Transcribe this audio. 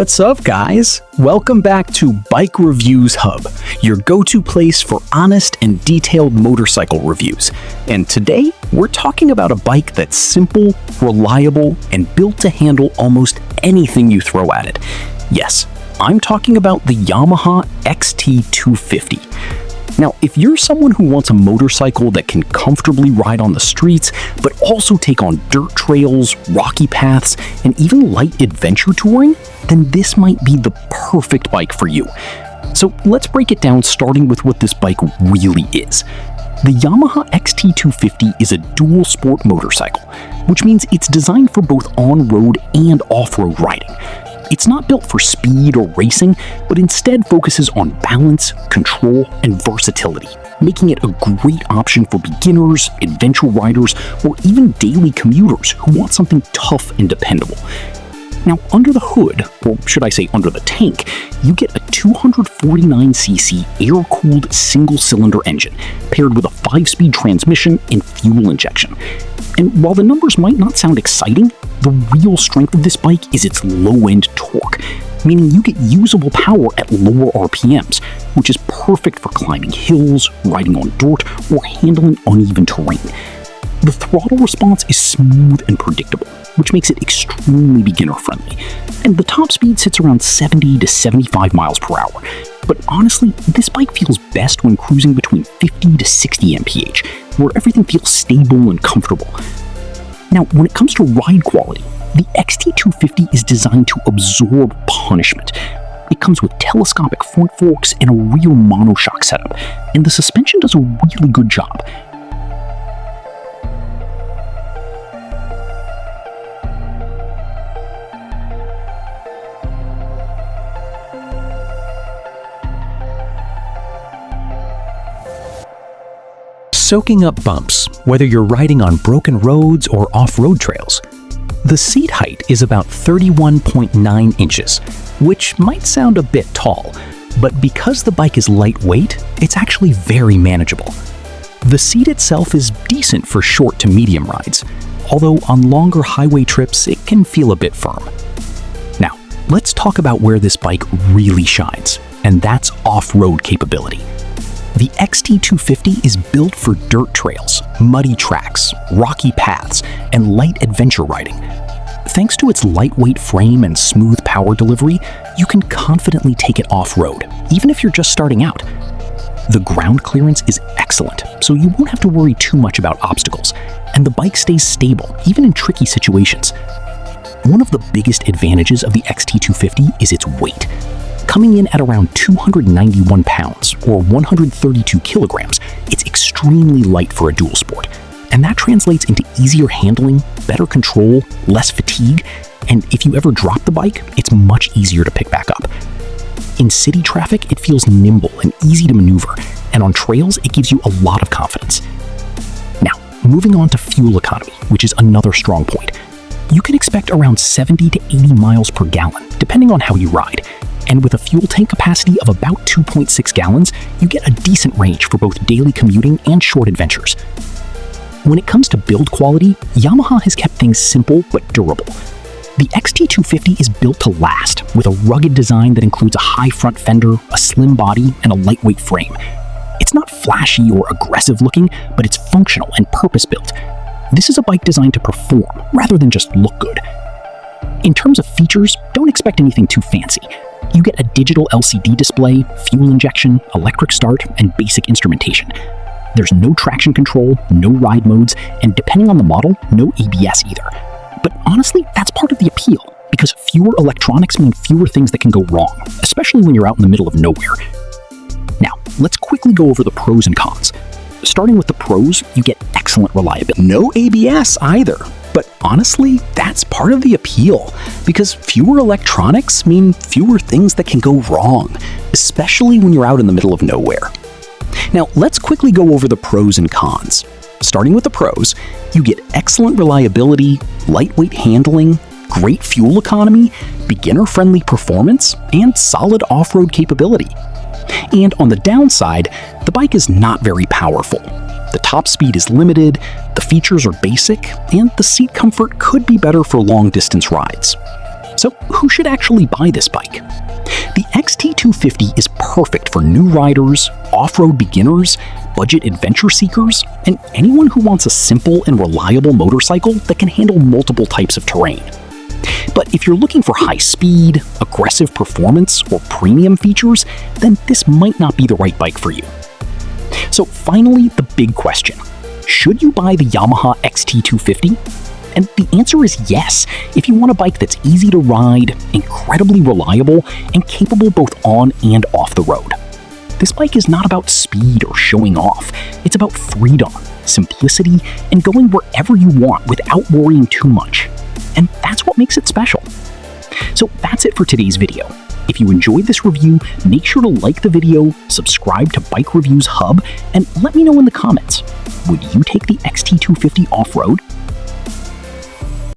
What's up, guys? Welcome back to Bike Reviews Hub, your go-to place for honest and detailed motorcycle reviews. And today, we're talking about a bike that's simple, reliable, and built to handle almost anything you throw at it. Yes, I'm talking about the Yamaha XT250. Now, if you're someone who wants a motorcycle that can comfortably ride on the streets, but also take on dirt trails, rocky paths, and even light adventure touring, then this might be the perfect bike for you. So let's break it down, starting with what this bike really is. The Yamaha XT250 is a dual sport motorcycle, which means it's designed for both on-road and off-road riding. It's not built for speed or racing, but instead focuses on balance, control, and versatility, making it a great option for beginners, adventure riders, or even daily commuters who want something tough and dependable. Now, under the hood, or should I say under the tank, you get a 249cc air-cooled single-cylinder engine, paired with a 5-speed transmission and fuel injection. And while the numbers might not sound exciting, the real strength of this bike is its low-end torque, meaning you get usable power at lower RPMs, which is perfect for climbing hills, riding on dirt, or handling uneven terrain. The throttle response is smooth and predictable, which makes it extremely beginner-friendly, and the top speed sits around 70 to 75 miles per hour. But honestly, this bike feels best when cruising between 50 to 60 mph, where everything feels stable and comfortable. Now, when it comes to ride quality, the XT250 is designed to absorb punishment. It comes with telescopic front forks and a rear monoshock setup, and the suspension does a really good job. Soaking up bumps, whether you're riding on broken roads or off-road trails. The seat height is about 31.9 inches, which might sound a bit tall, but because the bike is lightweight, it's actually very manageable. The seat itself is decent for short to medium rides, although on longer highway trips it can feel a bit firm. Now, let's talk about where this bike really shines, and that's off-road capability. The XT250 is built for dirt trails, muddy tracks, rocky paths, and light adventure riding. Thanks to its lightweight frame and smooth power delivery, you can confidently take it off-road, even if you're just starting out. The ground clearance is excellent, so you won't have to worry too much about obstacles, and the bike stays stable, even in tricky situations. One of the biggest advantages of the XT250 is its weight. Coming in at around 291 pounds, or 132 kilograms, it's extremely light for a dual sport. And that translates into easier handling, better control, less fatigue, and if you ever drop the bike, it's much easier to pick back up. In city traffic, it feels nimble and easy to maneuver, and on trails, it gives you a lot of confidence. Now, moving on to fuel economy, which is another strong point. You can expect around 70 to 80 miles per gallon, depending on how you ride. And with a fuel tank capacity of about 2.6 gallons, you get a decent range for both daily commuting and short adventures. When it comes to build quality, Yamaha has kept things simple but durable. The XT250 is built to last, with a rugged design that includes a high front fender, a slim body, and a lightweight frame. It's not flashy or aggressive looking, but it's functional and purpose-built. This is a bike designed to perform, rather than just look good. In terms of features, don't expect anything too fancy. You get a digital LCD display, fuel injection, electric start, and basic instrumentation. There's no traction control, no ride modes, and depending on the model, no ABS either. But honestly, that's part of the appeal, because fewer electronics mean fewer things that can go wrong, especially when you're out in the middle of nowhere. Now, let's quickly go over the pros and cons. Starting with the pros, you get excellent reliability. No ABS either. But honestly, that's part of the appeal, because fewer electronics mean fewer things that can go wrong, especially when you're out in the middle of nowhere. Now, let's quickly go over the pros and cons. Starting with the pros, you get excellent reliability, lightweight handling, great fuel economy, beginner-friendly performance, and solid off-road capability. And on the downside, the bike is not very powerful. The top speed is limited, the features are basic, and the seat comfort could be better for long-distance rides. So who should actually buy this bike? The XT250 is perfect for new riders, off-road beginners, budget adventure seekers, and anyone who wants a simple and reliable motorcycle that can handle multiple types of terrain. But if you're looking for high speed, aggressive performance, or premium features, then this might not be the right bike for you. So finally, the big question. Should you buy the Yamaha XT250? And the answer is yes, if you want a bike that's easy to ride, incredibly reliable, and capable both on and off the road. This bike is not about speed or showing off. It's about freedom, simplicity, and going wherever you want without worrying too much. And that's what makes it special. So that's it for today's video. If you enjoyed this review, make sure to like the video, subscribe to Bike Reviews Hub, and let me know in the comments. Would you take the XT250 off-road?